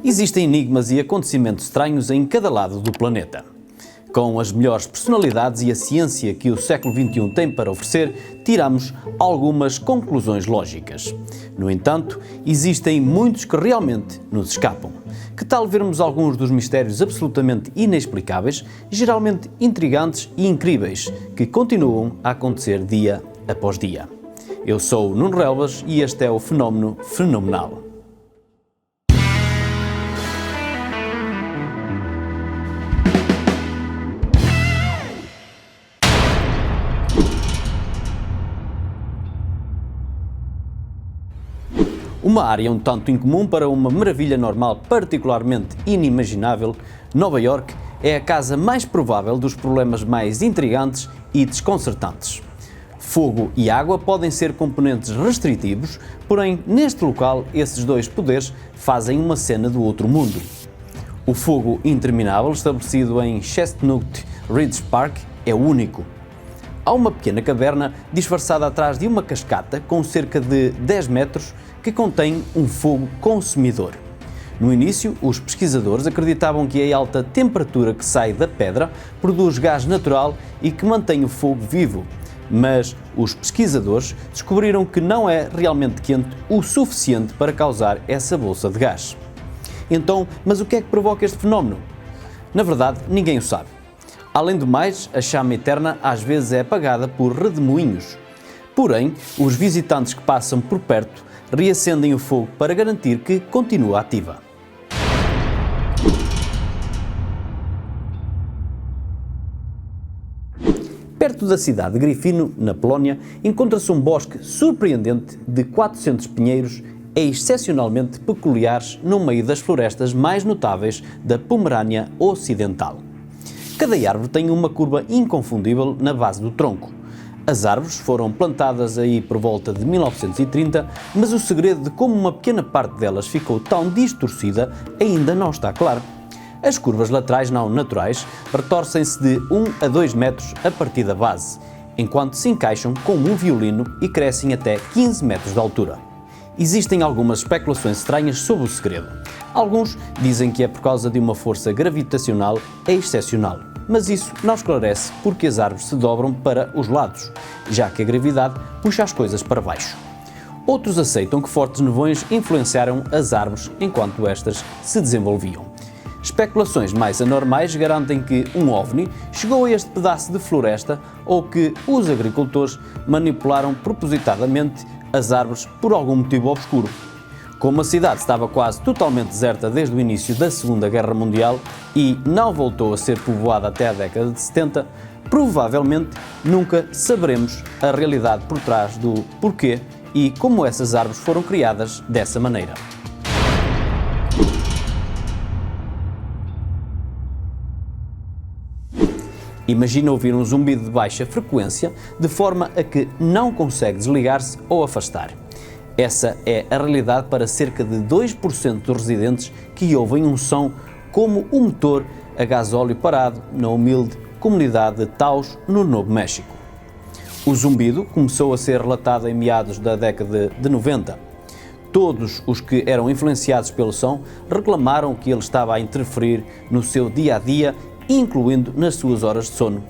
Existem enigmas e acontecimentos estranhos em cada lado do planeta. Com as melhores personalidades e a ciência que o século XXI tem para oferecer, tiramos algumas conclusões lógicas. No entanto, existem muitos que realmente nos escapam. Que tal vermos alguns dos mistérios absolutamente inexplicáveis, geralmente intrigantes e incríveis, que continuam a acontecer dia após dia? Eu sou o Nuno Relvas e este é o Fenómeno Fenomenal. Uma área um tanto incomum para uma maravilha normal particularmente inimaginável, Nova York é a casa mais provável dos problemas mais intrigantes e desconcertantes. Fogo e água podem ser componentes restritivos, porém neste local esses dois poderes fazem uma cena do outro mundo. O fogo interminável estabelecido em Chestnut Ridge Park é único. Há uma pequena caverna disfarçada atrás de uma cascata com cerca de 10 metros que contém um fogo consumidor. No início, os pesquisadores acreditavam que a alta temperatura que sai da pedra produz gás natural e que mantém o fogo vivo, mas os pesquisadores descobriram que não é realmente quente o suficiente para causar essa bolsa de gás. Então, mas o que é que provoca este fenómeno? Na verdade, ninguém o sabe. Além do mais, a chama eterna às vezes é apagada por redemoinhos. Porém, os visitantes que passam por perto reacendem o fogo para garantir que continua ativa. Perto da cidade de Gryfino, na Polónia, encontra-se um bosque surpreendente de 400 pinheiros excepcionalmente peculiares no meio das florestas mais notáveis da Pomerânia Ocidental. Cada árvore tem uma curva inconfundível na base do tronco. As árvores foram plantadas aí por volta de 1930, mas o segredo de como uma pequena parte delas ficou tão distorcida ainda não está claro. As curvas laterais não naturais retorcem-se de 1 a 2 metros a partir da base, enquanto se encaixam como um violino e crescem até 15 metros de altura. Existem algumas especulações estranhas sobre o segredo. Alguns dizem que é por causa de uma força gravitacional excepcional, mas isso não esclarece porque as árvores se dobram para os lados, já que a gravidade puxa as coisas para baixo. Outros aceitam que fortes nevões influenciaram as árvores enquanto estas se desenvolviam. Especulações mais anormais garantem que um OVNI chegou a este pedaço de floresta ou que os agricultores manipularam propositadamente as árvores por algum motivo obscuro. Como a cidade estava quase totalmente deserta desde o início da Segunda Guerra Mundial e não voltou a ser povoada até a década de 70, provavelmente nunca saberemos a realidade por trás do porquê e como essas árvores foram criadas dessa maneira. Imagina ouvir um zumbido de baixa frequência de forma a que não consegue desligar-se ou afastar. Essa é a realidade para cerca de 2% dos residentes que ouvem um som como o motor a gasóleo parado na humilde comunidade de Taos, no Novo México. O zumbido começou a ser relatado em meados da década de 90. Todos os que eram influenciados pelo som reclamaram que ele estava a interferir no seu dia-a-dia, incluindo nas suas horas de sono.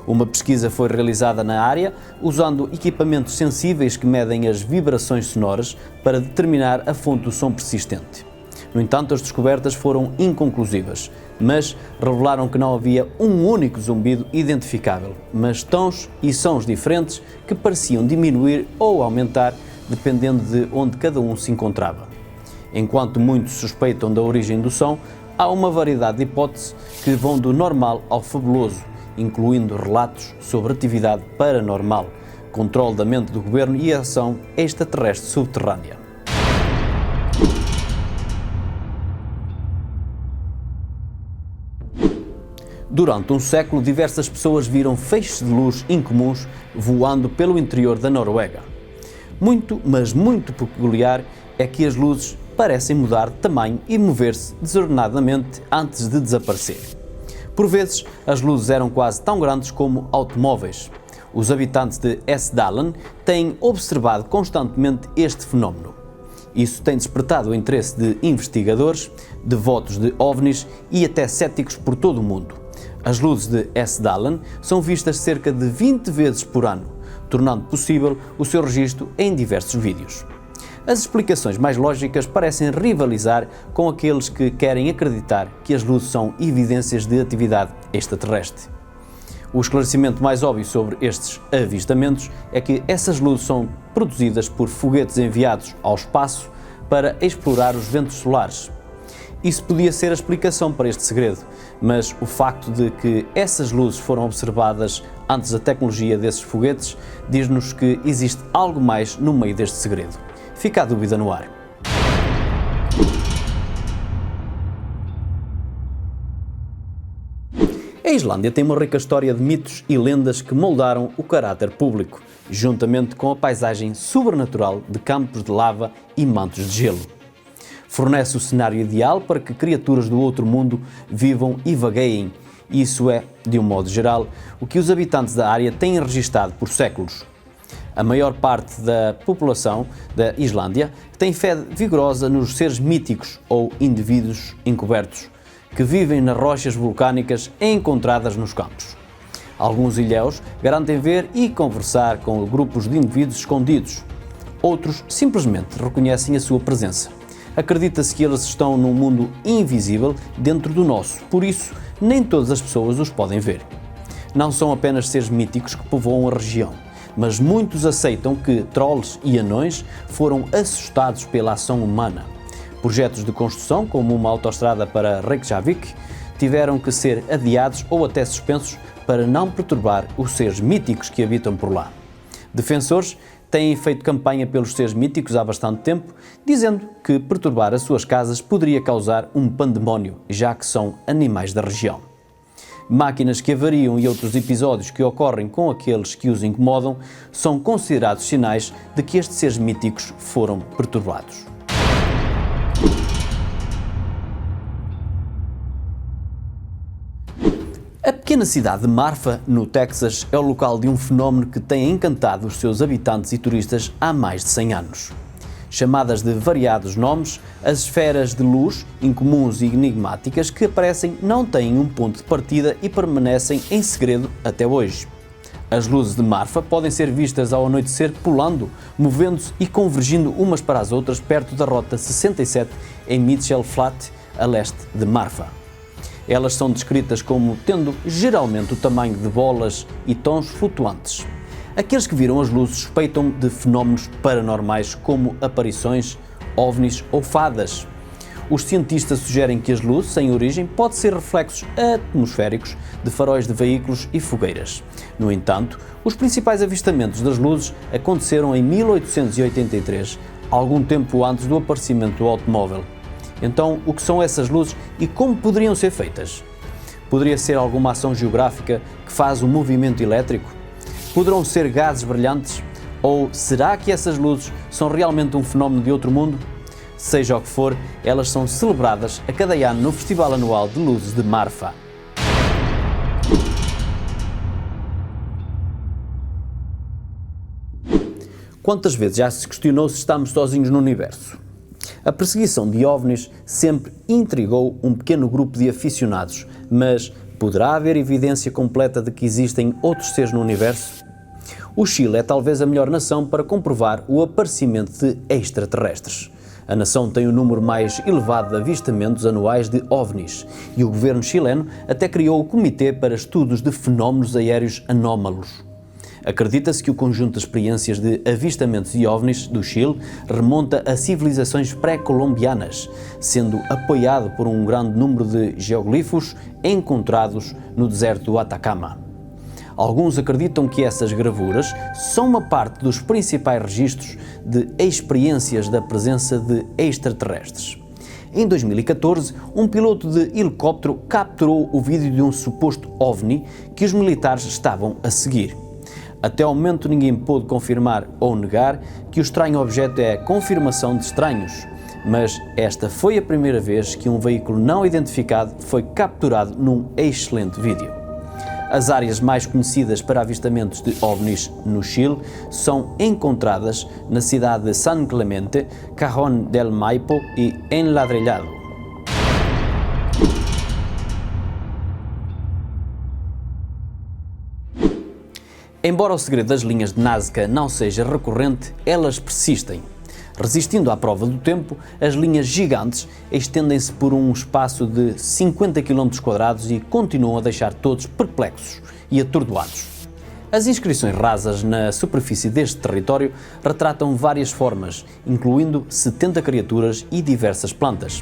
Uma pesquisa foi realizada na área usando equipamentos sensíveis que medem as vibrações sonoras para determinar a fonte do som persistente. No entanto, as descobertas foram inconclusivas, mas revelaram que não havia um único zumbido identificável, mas tons e sons diferentes que pareciam diminuir ou aumentar dependendo de onde cada um se encontrava. Enquanto muitos suspeitam da origem do som, há uma variedade de hipóteses que vão do normal ao fabuloso, incluindo relatos sobre atividade paranormal, controle da mente do governo e ação extraterrestre subterrânea. Durante um século, diversas pessoas viram feixes de luz incomuns voando pelo interior da Noruega. Muito, mas muito peculiar é que as luzes parecem mudar de tamanho e mover-se desordenadamente antes de desaparecer. Por vezes, as luzes eram quase tão grandes como automóveis. Os habitantes de Esdalen têm observado constantemente este fenómeno. Isso tem despertado o interesse de investigadores, devotos de OVNIs e até céticos por todo o mundo. As luzes de S. Dallon são vistas cerca de 20 vezes por ano, tornando possível o seu registro em diversos vídeos. As explicações mais lógicas parecem rivalizar com aqueles que querem acreditar que as luzes são evidências de atividade extraterrestre. O esclarecimento mais óbvio sobre estes avistamentos é que essas luzes são produzidas por foguetes enviados ao espaço para explorar os ventos solares. Isso podia ser a explicação para este segredo, mas o facto de que essas luzes foram observadas antes da tecnologia desses foguetes diz-nos que existe algo mais no meio deste segredo. Fica a dúvida no ar. A Islândia tem uma rica história de mitos e lendas que moldaram o caráter público, juntamente com a paisagem sobrenatural de campos de lava e mantos de gelo. Fornece o cenário ideal para que criaturas do outro mundo vivam e vagueiem. Isso é, de um modo geral, o que os habitantes da área têm registado por séculos. A maior parte da população da Islândia tem fé vigorosa nos seres míticos ou indivíduos encobertos, que vivem nas rochas vulcânicas encontradas nos campos. Alguns ilhéus garantem ver e conversar com grupos de indivíduos escondidos. Outros simplesmente reconhecem a sua presença. Acredita-se que eles estão num mundo invisível dentro do nosso, por isso nem todas as pessoas os podem ver. Não são apenas seres míticos que povoam a região, mas muitos aceitam que trolls e anões foram assustados pela ação humana. Projetos de construção, como uma autoestrada para Reykjavik, tiveram que ser adiados ou até suspensos para não perturbar os seres míticos que habitam por lá. Defensores têm feito campanha pelos seres míticos há bastante tempo, dizendo que perturbar as suas casas poderia causar um pandemónio, já que são animais da região. Máquinas que avariam e outros episódios que ocorrem com aqueles que os incomodam são considerados sinais de que estes seres míticos foram perturbados. A pequena cidade de Marfa, no Texas, é o local de um fenómeno que tem encantado os seus habitantes e turistas há mais de 100 anos. Chamadas de variados nomes, as esferas de luz, incomuns e enigmáticas que aparecem não têm um ponto de partida e permanecem em segredo até hoje. As luzes de Marfa podem ser vistas ao anoitecer pulando, movendo-se e convergindo umas para as outras perto da Rota 67 em Mitchell Flat, a leste de Marfa. Elas são descritas como tendo geralmente o tamanho de bolas e tons flutuantes. Aqueles que viram as luzes suspeitam de fenómenos paranormais como aparições, ovnis ou fadas. Os cientistas sugerem que as luzes sem origem podem ser reflexos atmosféricos de faróis de veículos e fogueiras. No entanto, os principais avistamentos das luzes aconteceram em 1883, algum tempo antes do aparecimento do automóvel. Então, o que são essas luzes e como poderiam ser feitas? Poderia ser alguma ação geográfica que faz o movimento elétrico? Poderão ser gases brilhantes? Ou será que essas luzes são realmente um fenómeno de outro mundo? Seja o que for, elas são celebradas a cada ano no Festival Anual de Luzes de Marfa. Quantas vezes já se questionou se estamos sozinhos no universo? A perseguição de OVNIs sempre intrigou um pequeno grupo de aficionados, mas poderá haver evidência completa de que existem outros seres no universo? O Chile é talvez a melhor nação para comprovar o aparecimento de extraterrestres. A nação tem o número mais elevado de avistamentos anuais de OVNIs e o governo chileno até criou o Comitê para Estudos de Fenómenos Aéreos Anómalos. Acredita-se que o conjunto de experiências de avistamentos de OVNIs do Chile remonta a civilizações pré-colombianas, sendo apoiado por um grande número de geoglifos encontrados no deserto do Atacama. Alguns acreditam que essas gravuras são uma parte dos principais registros de experiências da presença de extraterrestres. Em 2014, um piloto de helicóptero capturou o vídeo de um suposto OVNI que os militares estavam a seguir. Até ao momento ninguém pôde confirmar ou negar que o estranho objeto é a confirmação de estranhos, mas esta foi a primeira vez que um veículo não identificado foi capturado num excelente vídeo. As áreas mais conhecidas para avistamentos de OVNIs no Chile são encontradas na cidade de San Clemente, Cajón del Maipo e Enladrillado. Embora o segredo das linhas de Nazca não seja recorrente, elas persistem. Resistindo à prova do tempo, as linhas gigantes estendem-se por um espaço de 50 km² e continuam a deixar todos perplexos e atordoados. As inscrições rasas na superfície deste território retratam várias formas, incluindo 70 criaturas e diversas plantas.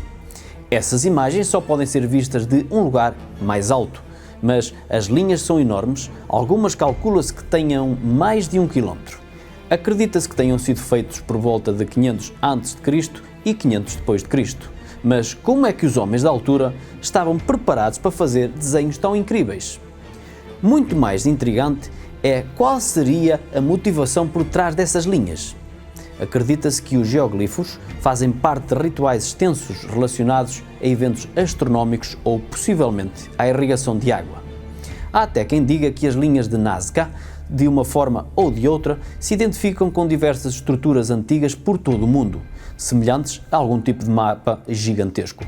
Essas imagens só podem ser vistas de um lugar mais alto, mas as linhas são enormes, algumas calcula-se que tenham mais de 1 km. Acredita-se que tenham sido feitos por volta de 500 a.C. e 500 depois de Cristo. Mas como é que os homens da altura estavam preparados para fazer desenhos tão incríveis? Muito mais intrigante é qual seria a motivação por trás dessas linhas. Acredita-se que os geoglifos fazem parte de rituais extensos relacionados a eventos astronómicos ou, possivelmente, à irrigação de água. Há até quem diga que as linhas de Nazca, de uma forma ou de outra, se identificam com diversas estruturas antigas por todo o mundo, semelhantes a algum tipo de mapa gigantesco.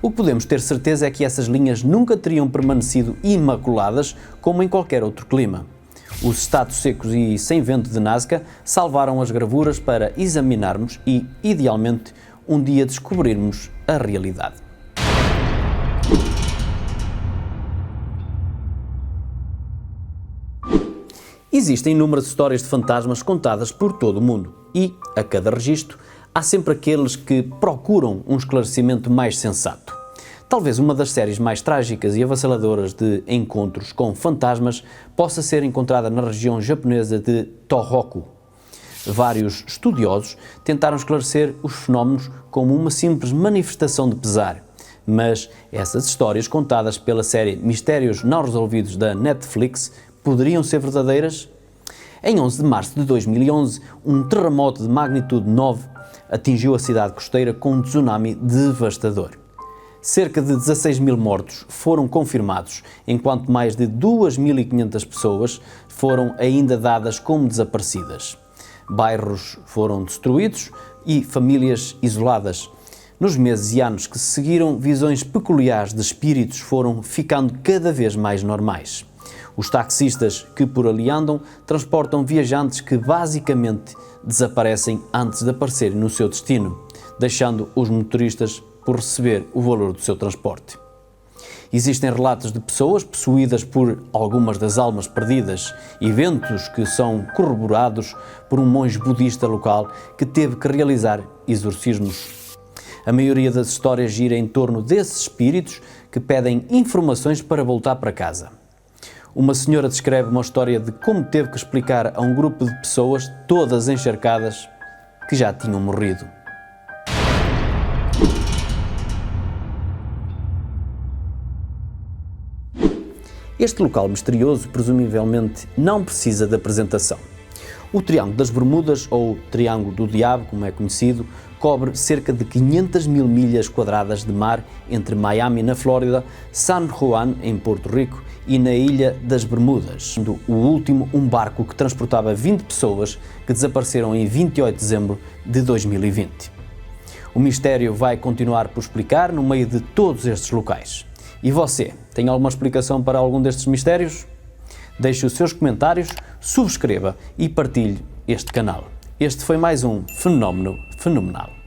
O que podemos ter certeza é que essas linhas nunca teriam permanecido imaculadas como em qualquer outro clima. Os estados secos e sem vento de Nazca salvaram as gravuras para examinarmos e, idealmente, um dia descobrirmos a realidade. Existem inúmeras histórias de fantasmas contadas por todo o mundo e, a cada registro, há sempre aqueles que procuram um esclarecimento mais sensato. Talvez uma das séries mais trágicas e avassaladoras de encontros com fantasmas possa ser encontrada na região japonesa de Tohoku. Vários estudiosos tentaram esclarecer os fenómenos como uma simples manifestação de pesar, mas essas histórias contadas pela série Mistérios Não Resolvidos da Netflix poderiam ser verdadeiras? Em 11 de março de 2011, um terremoto de magnitude 9 atingiu a cidade costeira com um tsunami devastador. Cerca de 16 mil mortos foram confirmados, enquanto mais de 2.500 pessoas foram ainda dadas como desaparecidas. Bairros foram destruídos e famílias isoladas. Nos meses e anos que se seguiram, visões peculiares de espíritos foram ficando cada vez mais normais. Os taxistas que por ali andam transportam viajantes que basicamente desaparecem antes de aparecerem no seu destino, deixando os motoristas por receber o valor do seu transporte. Existem relatos de pessoas possuídas por algumas das almas perdidas, eventos que são corroborados por um monge budista local que teve que realizar exorcismos. A maioria das histórias gira em torno desses espíritos que pedem informações para voltar para casa. Uma senhora descreve uma história de como teve que explicar a um grupo de pessoas, todas encharcadas, que já tinham morrido. Este local misterioso, presumivelmente, não precisa de apresentação. O Triângulo das Bermudas, ou Triângulo do Diabo, como é conhecido, cobre cerca de 500 mil milhas quadradas de mar entre Miami, na Flórida, San Juan, em Porto Rico, e na Ilha das Bermudas, sendo o último um barco que transportava 20 pessoas que desapareceram em 28 de dezembro de 2020. O mistério vai continuar por explicar no meio de todos estes locais. E você, tem alguma explicação para algum destes mistérios? Deixe os seus comentários, subscreva e partilhe este canal. Este foi mais um Fenómeno Fenomenal.